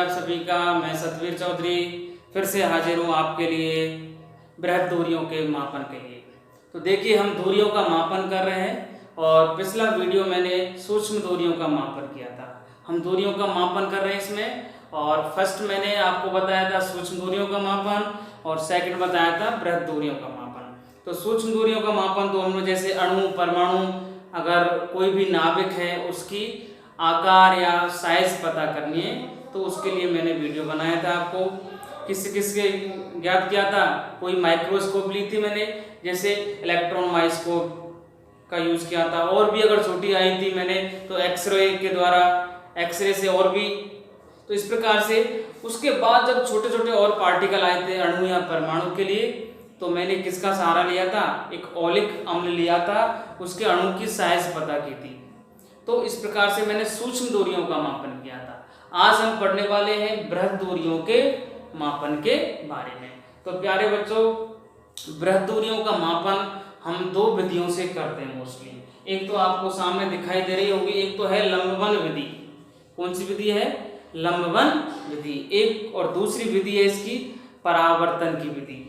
आप सभी का। मैं सतवीर चौधरी फिर से हाजिर हूँ आपके लिए बृहद दूरियों के मापन के लिए। तो देखिए हम दूरियों का मापन कर रहे हैं और पिछला वीडियो मैंने सूक्ष्म दूरियों का मापन किया था। हम दूरियों का मापन कर रहे हैं इसमें, और फर्स्ट मैंने आपको बताया था सूक्ष्म दूरियों का मापन और सेकंड बताया था बृहद दूरियों का मापन। तो सूक्ष्म दूरियों का मापन तो हमने जैसे अणु परमाणु, अगर कोई भी नाभिक है उसकी आकार या साइज पता करनी है तो उसके लिए मैंने वीडियो बनाया था। आपको किस के ज्ञात किया था, कोई माइक्रोस्कोप ली थी मैंने, जैसे इलेक्ट्रॉन माइक्रोस्कोप का यूज किया था, और भी अगर छोटी आई थी मैंने तो एक्सरे के द्वारा, एक्सरे से और भी। तो इस प्रकार से उसके बाद जब छोटे छोटे और पार्टिकल आए थे अणु या परमाणु के लिए, तो मैंने किसका सहारा लिया था, एक ओलिक अम्ल लिया था, उसके अणु की साइज पता की थी। तो इस प्रकार से मैंने सूक्ष्म दूरियों का मापन किया था। आज हम पढ़ने वाले हैं बृहद दूरियों के मापन के बारे में। तो प्यारे बच्चों, बृहद दूरियों का मापन हम दो विधियों से करते हैं मोस्टली। एक तो आपको सामने दिखाई दे रही होगी, एक तो है लंबवन विधि। कौन सी विधि है? लंबवन विधि। एक और दूसरी विधि है इसकी परावर्तन की विधि।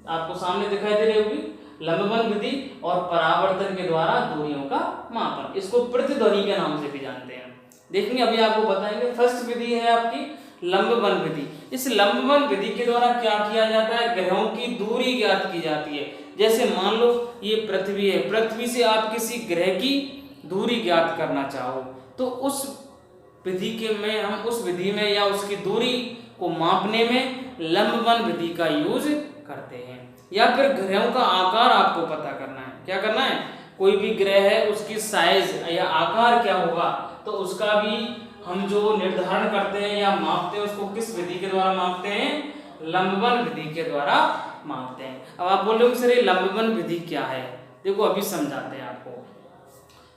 आपको सामने दिखाई दे रही होगी लंबवन विधि और परावर्तन के द्वारा दूरियों का मापन। इसको प्रतिध्वनि के नाम से भी जानते हैं। देखेंगे अभी आपको बताएंगे। फर्स्ट विधि है आपकी लंबवन विधि। इस लंबवन विधि के द्वारा क्या किया जाता है, ग्रहों की दूरी ज्ञात की जाती है। जैसे मान लो ये पृथ्वी है, पृथ्वी से आप किसी ग्रह की दूरी ज्ञात करना चाहो तो उस विधि के में हम उस विधि में या उसकी दूरी को मापने में लंबवन विधि का यूज करते हैं। या फिर ग्रहों का आकार आपको पता करना है। क्या करना है? कोई भी ग्रह है उसकी साइज या आकार क्या होगा, तो उसका भी हम जो निर्धारण करते हैं या मापते हैं उसको किस विधि के द्वारा मापते हैं? लंबवन विधि के द्वारा मापते हैं। अब आप बोलोगे सर ये लंबवन विधि क्या है? देखो अभी समझाते हैं आपको।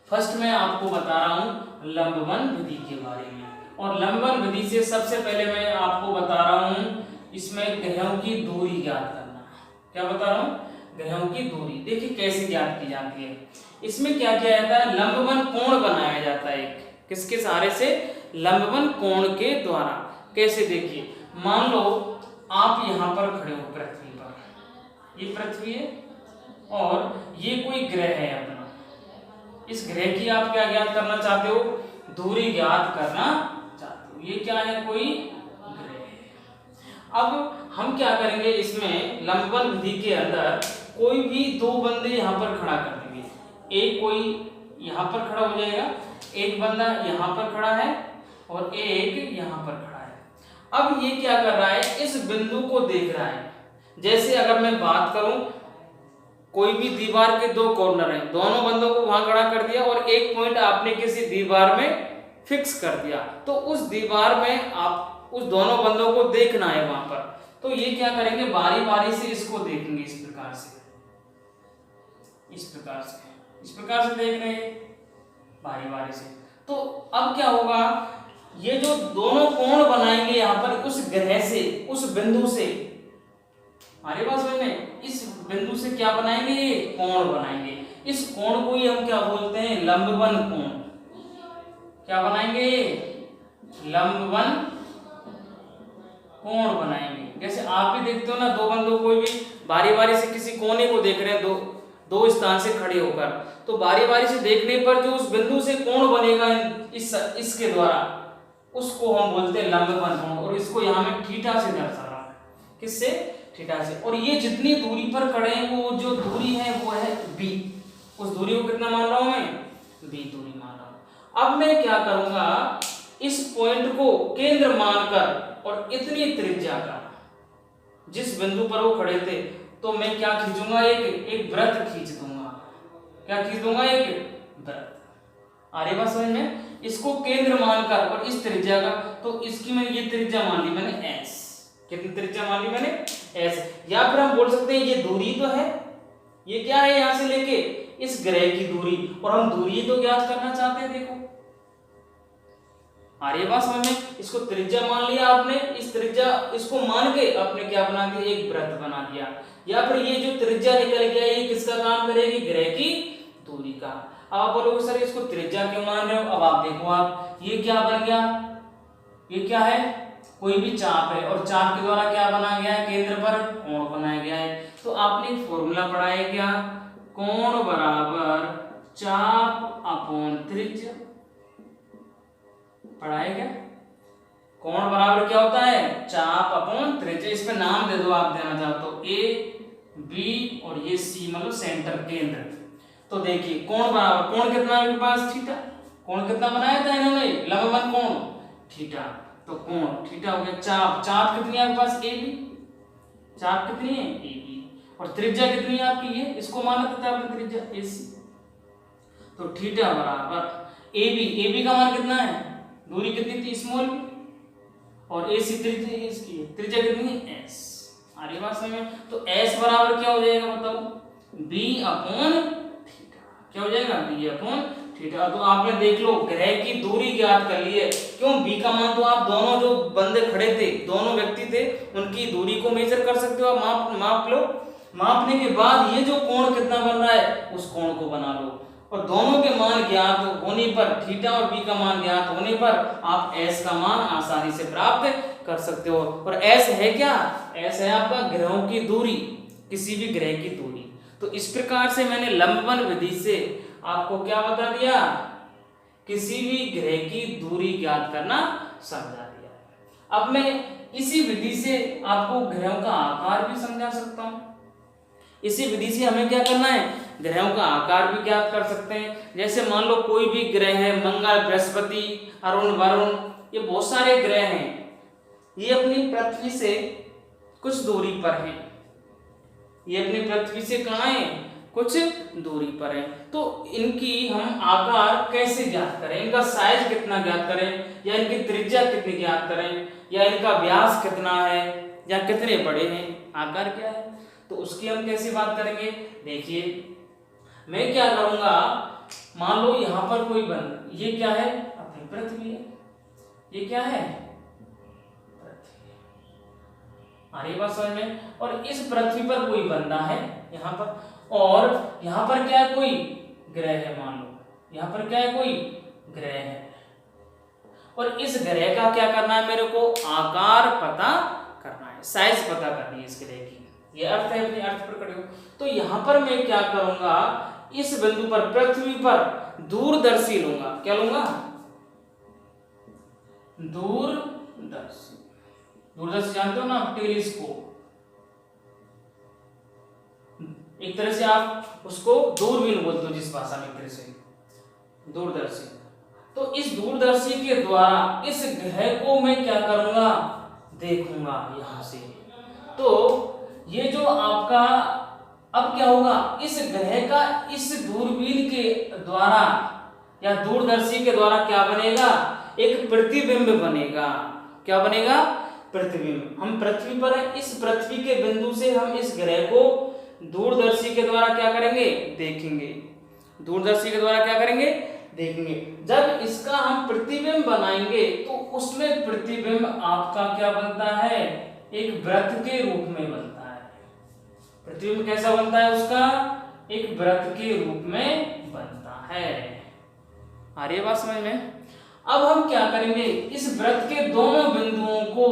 फर्स्ट मैं आपको बता रहा हूँ लंबवन विधि के बारे में। और लंबवन विधि से सबसे पहले मैं आपको बता रहा हूँ इसमें ग्रहों की दूरी ज्ञात करना। क्या बता रहा हूँ? ग्रहों की दूरी। देखिए कैसे ज्ञात की जाती है। इसमें क्या किया जाता है, लंबवन कोण बनाया जाता है एक। किसके सहारे से? लंबवन कोण के द्वारा। कैसे? देखिए मान लो आप यहाँ पर खड़े हो पृथ्वी पर, ये पृथ्वी है और ये कोई ग्रह है अपना। इस ग्रह की आप क्या ज्ञात करना चाहते हो? दूरी ज्ञात करना चाहते हो। ये क्या है? कोई ग्रह है। अब हम क्या करेंगे, इसमें लंबवन विधि के अंदर कोई भी दो बंदे यहाँ पर खड़ा कर देंगे। एक कोई यहाँ पर खड़ा हो जाएगा, एक बंदा यहाँ पर खड़ा है और एक यहाँ पर खड़ा है। अब ये क्या कर रहा है, इस बिंदु को देख रहा है। जैसे अगर मैं बात करूं, कोई भी दीवार के दो कॉर्नर हैं, दोनों बंदों को वहां खड़ा कर दिया और एक पॉइंट आपने किसी दीवार में फिक्स कर दिया, तो उस दीवार में आप उस दोनों बंदों को देखना है वहां पर। तो ये क्या करेंगे, बारी बारी से इसको देखेंगे। इस प्रकार से, इस प्रकार से, इस प्रकार से देख रहे हैं बारी बारी से। तो अब क्या होगा, ये जो दोनों कोण बनाएंगे यहाँ पर उस ग्रह से, उस बिंदु से, हमारे पास में इस बिंदु से क्या बनाएंगे, ये कोण बनाएंगे। इस कोण को ही हम क्या बोलते हैं? लंबवन कोण। क्या बनाएंगे? लंबवन कोण बनाएंगे। जैसे आप भी देखते हो ना, दो बंदों कोई भी बारी बारी से किसी कोने को देख रहे हैं, दो स्थान से खड़े होकर, तो बारी बारी से देखने पर जो उस बिंदु से कोण बनेगा इसके द्वारा, उसको हम बोलते हैं लंबवन कोण। और इसको यहाँ में थीटा से दर्शा रहा है। किससे? थीटा से। और ये जितनी दूरी पर खड़े हैं वो जो दूरी है वो है b। उस दूरी को कितना मान रहा हूं मैं? b दूरी मान रहा हूं। अब मैं क्या करूंगा, इस पॉइंट को केंद्र मानकर और इतनी त्रिज्या का, जिस बिंदु पर वो खड़े थे, तो मैं क्या खींचूंगा, एक वृत्त खींच दूंगा। क्या खींच दूंगा? एक वृत्त। आरे बात समझ में? इसको केंद्र मानकर और इस त्रिज्या का, तो इसकी मैंने ये त्रिज्या मान ली मैंने s। कितनी त्रिज्या मान ली मैंने? s। या फिर हम बोल सकते हैं ये दूरी तो है, ये क्या है, यहां से लेके इस ग्रह की दूरी, और हम दूरी तो ज्ञात करना चाहते हैं। देखो आर्य बात समझ में? इसको त्रिज्या मान लिया आपने, इस त्रिज्या इसको मान के आपने क्या बना दिया, एक वृत्त बना दिया। या फिर ये जो त्रिज्या निकल गया ये किसका काम करेगी, ग्रह की दूरी का। अब आप बोलोगे सर इसको त्रिज्या क्यों मान रहे हो? अब आप देखो, आप ये क्या बन गया, ये क्या है कोई भी चाप है और चाप के द्वारा क्या बना गया है, केंद्र पर कोण बनाया गया है। तो आपने एक फॉर्मूला पढ़ा है क्या, कोण बराबर चाप अपॉन त्रिज्या, पढ़ा है क्या। कोण बराबर क्या होता है, चाप अपॉन त्रिज्या। इस पे नाम दे दो आप देना चाहो तो, ए बी और ये सी मतलब सेंटर केंद्र। तो देखिए कोण बराबर, कोण कितना है आपके पास, थीटा। कोण कितना बनाया था इन्होंने, लंबवत कोण थीटा। तो कोण थीटा हो गया। चाप, चाप कितनी है आपके पास, ए बी। चाप कितनी है, ए बी। और त्रिज्या कितनी है आपकी, ये इसको माना था आपने त्रिज्या, ए सी। तो थीटा बराबर ए बी का मान कितना है, दूरी कितनी थी, स्मॉल बी। और ए सी त्रिज्या इसकी, त्रिज्या कितनी है, एस। आ रही बात समझ में। तो एस बराबर क्या हो जाएगा बताओ, बी अपॉन थीटा। क्या हो जाएगा, बी अपॉन थीटा। तो आपने देख लो ग्रह की दूरी ज्ञात कर ली है। क्यों, बी का मान तो आप दोनों जो बंदे खड़े थे, दोनों व्यक्ति थे, उनकी दूरी को मेजर कर सकते हो, आप माप लो। मापने के बाद ये जो कोण कितना बन रहा है, उस कोण को बना लो। और दोनों के मान ज्ञात होने पर, थीटा और बी का मान ज्ञात होने पर आप एस का मान आसानी से प्राप्त कर सकते हो। और एस है क्या, एस है आपका ग्रहों की दूरी, किसी भी ग्रह की दूरी। तो इस प्रकार से मैंने लंबवन विधि से आपको क्या बता दिया, किसी भी ग्रह की दूरी ज्ञात करना समझा दिया। अब मैं इसी विधि से आपको ग्रहों का आकार भी समझा सकता हूं। इसी विधि से हमें क्या करना है, ग्रहों का आकार भी ज्ञात कर सकते हैं। जैसे मान लो कोई भी ग्रह है, मंगल, बृहस्पति, अरुण, वरुण, ये बहुत सारे ग्रह हैं, ये अपनी पृथ्वी से कुछ दूरी पर हैं। ये अपनी पृथ्वी से कहाँ है, कुछ दूरी पर है। तो इनकी हम आकार कैसे ज्ञात करें, इनका साइज कितना ज्ञात करें, या इनकी त्रिज्या कितनी ज्ञात करें, या इनका व्यास कितना है, या कितने बड़े हैं, आकार क्या है। तो उसकी हम कैसे बात करेंगे, देखिए मैं क्या करूंगा, मान लो यहां पर कोई बंद, ये क्या है, अपनी पृथ्वी है, ये क्या है, पृथ्वी। आ रही बात समझ में। और इस पृथ्वी पर कोई बंदा है यहां पर, और यहां पर क्या है, कोई ग्रह है, मान लो यहां पर क्या है, कोई ग्रह है। और इस ग्रह का क्या करना है, मेरे को आकार पता करना है, साइज पता करनी है इस ग्रह की। ये अर्थ है, अपने अर्थ पर खड़े हो। तो यहां पर मैं क्या करूंगा, इस बिंदु पर, पृथ्वी पर दूरदर्शी लूंगा। क्या लूंगा, दूरदर्शी। दूरदर्शी जानते हो ना, टेलीस्कोप। एक तरह से आप उसको दूरबीन बोलते हो, जिस भाषा में, एक तरह से दूरदर्शी। तो इस दूरदर्शी के द्वारा इस ग्रह को मैं क्या करूंगा, देखूंगा यहां से। तो ये जो आपका अब क्या होगा, इस ग्रह का इस दूरबीन के द्वारा या दूरदर्शी के द्वारा क्या बनेगा, एक प्रतिबिंब बनेगा। क्या बनेगा, प्रतिबिंब। हम पृथ्वी पर है, इस पृथ्वी के बिंदु से हम इस ग्रह को दूरदर्शी के द्वारा क्या करेंगे, देखेंगे। दूरदर्शी के द्वारा क्या करेंगे, देखेंगे। जब इसका हम प्रतिबिंब बनाएंगे तो उसमें प्रतिबिंब आपका क्या बनता है, एक वृत्त के रूप में बनता है। प्रतिबिंब कैसा बनता है उसका, एक वृत्त के रूप में बनता है। आ रही है बात समझ में। अब हम क्या करेंगे, इस वृत्त के दोनों बिंदुओं को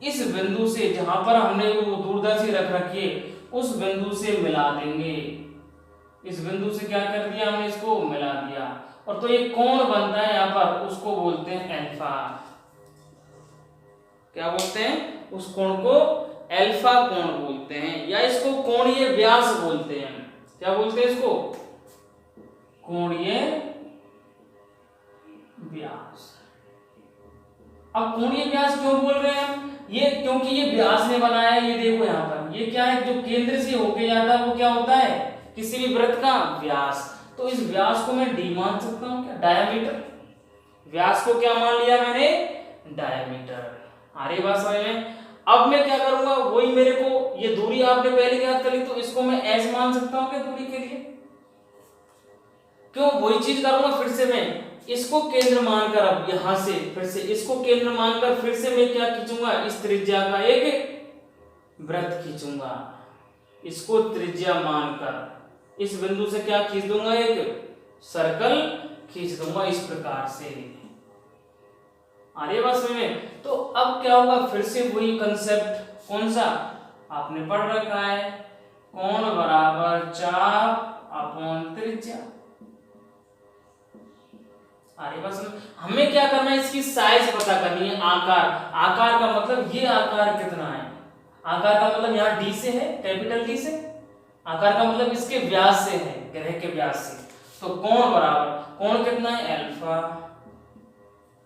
इस बिंदु से, जहां पर हमने वो दूरदर्शी रख रखी है, उस बिंदु से मिला देंगे। इस बिंदु से क्या कर दिया हमने, इसको मिला दिया। और तो एक कोण बनता है यहां पर, उसको बोलते हैं अल्फा। क्या बोलते हैं, उस कोण को अल्फा कोण बोलते हैं, या इसको कोणीय व्यास बोलते हैं। क्या बोलते हैं इसको, कोणीय व्यास। अब कोणीय व्यास क्यों बोल रहे हैं हम, ये क्योंकि ये व्यास ने बनाया है। ये देखो यहाँ पर, ये क्या है, जो केंद्र से होके जाता है वो क्या होता है, किसी भी वृत्त का व्यास। तो इस व्यास को मैं डी मान सकता हूँ, क्या, डायामीटर। व्यास को क्या मान लिया मैंने, डायामीटर। आ रही बात समझ में। अब मैं क्या करूंगा, वही मेरे को, ये दूरी आपने पहले ज्ञात कर ली, तो इसको मैं एस मान सकता हूँ क्या, दूरी के लिए। क्यों, वही चीज करूंगा फिर से मैं, इसको केंद्र मानकर, अब यहां से फिर से इसको केंद्र मानकर फिर से मैं क्या खींचूंगा, इस त्रिज्या का एक वृत्त खींचूंगा। इसको त्रिज्या मानकर इस बिंदु से क्या खींच दूंगा, एक सर्कल खींच दूंगा, इस प्रकार से। आ रही है बात समझ में। तो अब क्या होगा, फिर से वही कंसेप्ट, कौन सा आपने पढ़ रखा है, कोण बराबर चाप अपॉन त्रिज्या। अरे बस हमें क्या करना है, इसकी साइज पता करनी है, आकार। आकार का मतलब ये आकार कितना है, आकार का मतलब यहाँ डी से है, कैपिटल डी से। आकार का मतलब इसके व्यास से है, ग्रह के व्यास से। तो कोण बराबर, कोण कितना है अल्फा।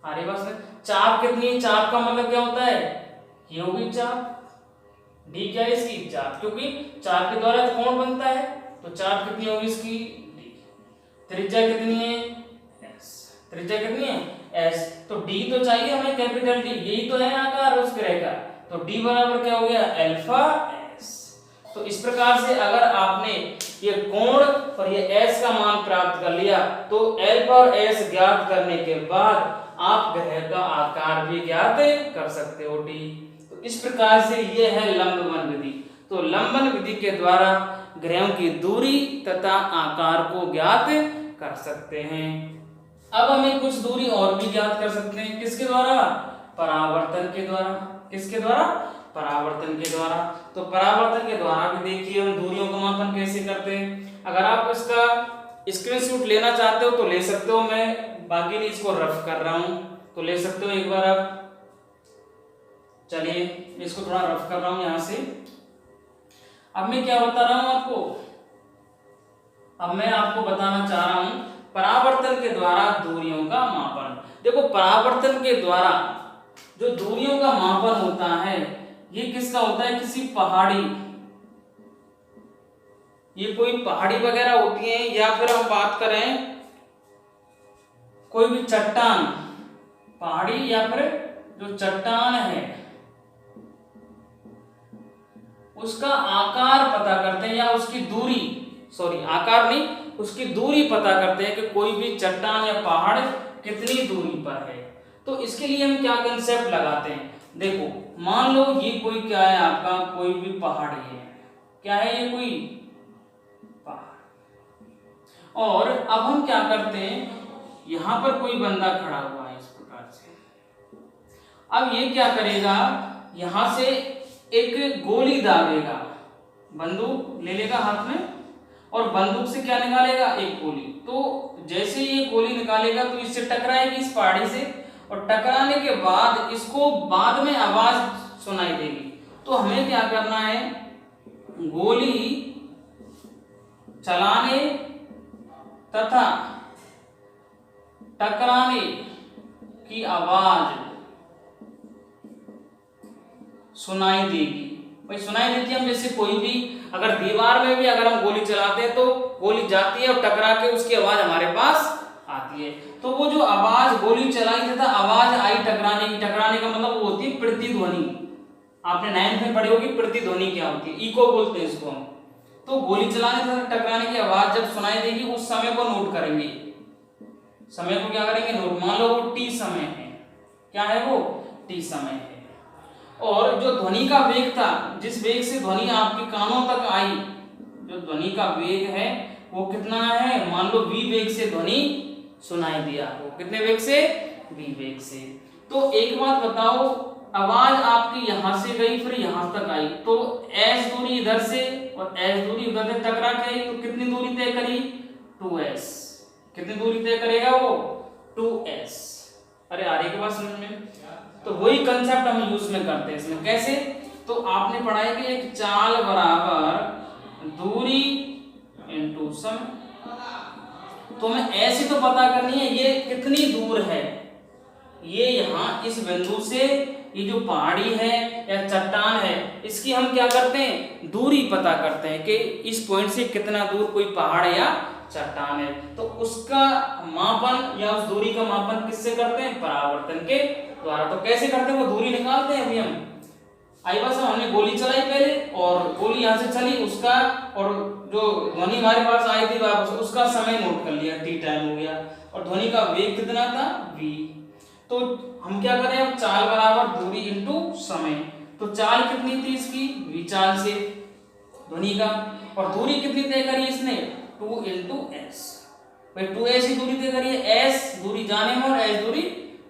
अरे बस चाप कितनी है, चाप का मतलब क्या होता है, ये होगी चाप। डी क्या है इसकी, चाप, क्योंकि चाप के द्वारा तो कोण बनता है, तो चाप कितनी होगी इसकी डी। त्रिज्या कितनी है एस, त्रिज्या कितनी है एस। तो डी तो चाहिए हमें कैपिटल डी, यही तो है आकार उस ग्रह का। तो डी बराबर क्या हो गया अल्फा एस। तो इस प्रकार से अगर आपने ये कोण और ये एस का मान प्राप्त कर लिया, तो अल्फा और एस ज्ञात करने के बाद आप ग्रह का आकार भी ज्ञात कर सकते हो डी। तो इस प्रकार से ये है लंबन विधि। तो लंबन विधि के द्वारा ग्रहों की दूरी तथा आकार को ज्ञात कर सकते हैं। अब हमें कुछ दूरी और भी ज्ञात कर सकते हैं, किसके द्वारा, परावर्तन के द्वारा। किसके द्वारा, परावर्तन के द्वारा। तो परावर्तन के द्वारा भी देखिए हम दूरियों का मापन कैसे करते हैं। अगर आप इसका स्क्रीनशॉट लेना चाहते हो तो ले सकते हो, मैं बाकी नहीं इसको रफ कर रहा हूं, तो ले सकते हो एक बार आप। चलिए इसको थोड़ा रफ कर रहा हूं यहां से। अब मैं क्या बता रहा हूं आपको, अब मैं आपको बताना चाह रहा हूं परावर्तन के द्वारा दूरियों का मापन। देखो परावर्तन के द्वारा जो दूरियों का मापन होता है, ये किसका होता है, किसी पहाड़ी, ये कोई पहाड़ी वगैरह होती है, या फिर हम बात करें कोई भी चट्टान, पहाड़ी या फिर जो चट्टान है उसका आकार पता करते हैं, या उसकी दूरी, सॉरी आकार नहीं, उसकी दूरी पता करते हैं कि कोई भी चट्टान या पहाड़ कितनी दूरी पर है। तो इसके लिए हम क्या कंसेप्ट लगाते हैं, देखो मान लो ये कोई क्या है आपका, कोई भी पहाड़ी है, क्या है ये कोई पहाड़। और अब हम क्या करते हैं, यहां पर कोई बंदा खड़ा हुआ है इस प्रकार से। अब ये क्या करेगा, यहां से एक गोली दागेगा, बंदूक ले लेगा हाथ में और बंदूक से क्या निकालेगा, एक गोली। तो जैसे ये गोली निकालेगा तो इससे टकराएगी इस पहाड़ी से, और टकराने के बाद इसको बाद में आवाज सुनाई देगी। तो हमें क्या करना है, गोली चलाने तथा टकराने की आवाज सुनाई देगी। भाई सुनाई देती है, हम जैसे कोई भी अगर दीवार में भी अगर हम गोली चलाते हैं तो गोली जाती है और टकरा के उसकी आवाज हमारे पास आती है। तो वो जो आवाज गोली चलाई तथा आवाज आई टकराने की, टकराने का मतलब वो होती है प्रतिध्वनि। आपने 9th में पढ़ी होगी प्रतिध्वनि क्या होती है, इको बोलते हैं इसको हम। तो गोली चलाने तथा टकराने की आवाज जब सुनाई देगी उस समय को नोट करेंगे, समय को क्या करेंगे नोट। मान लो वो टी समय है, क्या है वो टी समय है। और जो ध्वनि का वेग था, जिस वेग से ध्वनि आपके कानों तक आई, जो ध्वनि का वेग है वो कितना है, मान लो v वेग से ध्वनि सुनाई दिया आपको, कितने वेग से, v वेग से। तो एक बात बताओ, आवाज आपकी यहां से गई फिर यहां तक आई, तो s दूरी इधर से और s दूरी उधर से टकरा के आई, तो कितनी दूरी तय करी 2s। कितनी दूरी तय करेगा वो 2s। अरे आ रही है बात समझ में। तो वही कंसेप्ट हम यूज में करते हैं इसमें, कैसे, तो आपने पढ़ा है कि एक चाल बराबर दूरी इनटू समय। तो हमें ऐसी तो पता करनी है ये कितनी दूर है, ये यहाँ इस बिंदु से ये जो पहाड़ी है या चट्टान है इसकी हम क्या करते हैं, दूरी पता करते हैं कि इस पॉइंट से कितना दूर कोई पहाड़ या चट्टान है। तो उसका मापन या उस दूरी का मापन किससे करते हैं, परावर्तन के द्वारा। तो कैसे करते हैं, वो दूरी निकालते हैं अभी हम। आई बस हमने गोली चलाई पहले और गोली यहाँ से चली उसका, और जो ध्वनि हमारे पास आई थी वापस उसका समय नोट कर लिया, टी टाइम हो गया, और ध्वनि का वेग कितना था v। तो हम क्या करें, अब चाल बराबर दूरी इनटू समय। तो चाल कितनी थी इसकी, v चाल से ध्वनि का, और दूरी कितनी तय करी इसने 2 × s। भाई 2s ही दूरी तय करी है, s दूरी जाने में और s दूरी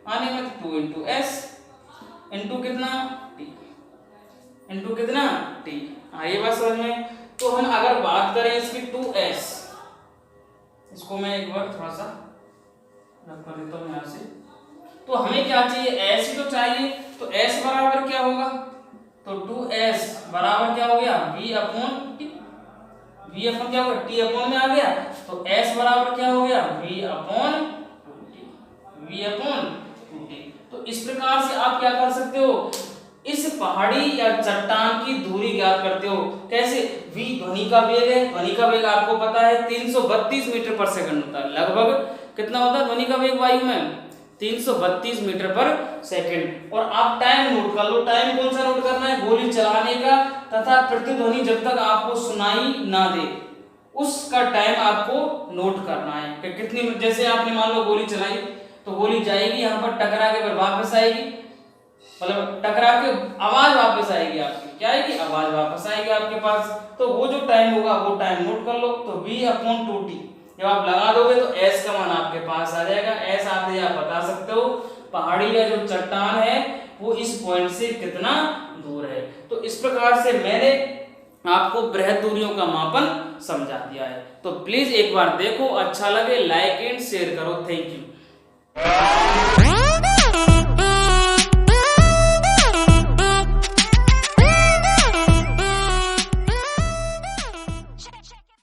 आने में 2 इंटू एस इंटू कितना टी, इंटू कितना टी। आइए बात समझ में। तो हम अगर बात करें इसकी 2s, इसको मैं एक बार थोड़ा सा रख कर देता हूं यहां से। तो हमें क्या चाहिए, s ही तो चाहिए। तो s बराबर क्या होगा, तो 2s बराबर क्या हो गया v upon T. v upon क्या होगा, t अपॉन में आ गया, तो s बराबर क्या हो गया v upon 2t, v upon 2t। तो इस प्रकार से आप क्या कर सकते हो, इस पहाड़ी या चट्टान की दूरी ज्ञात करते हो। कैसे, v ध्वनि का वेग है, ध्वनि का वेग आपको पता है 332 मीटर पर सेकंड होता है। लगभग कितना होता है ध्वनि का वेग वायु में, 332 मीटर पर सेकंड। और आप टाइम नोट कर लो, टाइम कौन सा नोट करना है, गोली चलाने का तथा प्रतिध्वनि जब तक आपको सुनाई ना दे उसका टाइम आपको नोट करना है कि कितनी। जैसे आपने मान लो गोली चलाई, तो गोली जाएगी यहाँ पर टकरा के फिर वापस आएगी, मतलब टकरा के आवाज वापस आएगी आपकी, क्या आएगी, आवाज वापस आएगी आपके पास। तो वो जो टाइम होगा वो टाइम नोट कर लो। तो v अपॉन 2t जब आप लगा दोगे तो s का मान आपके पास आ जाएगा। s आते आप बता सकते हो पहाड़ी या जो चट्टान है वो इस पॉइंट से कितना दूर है। तो इस प्रकार से मैंने आपको बृहद दूरियों का मापन समझा दिया है। तो प्लीज एक बार देखो, अच्छा लगे लाइक एंड शेयर करो। Thank you.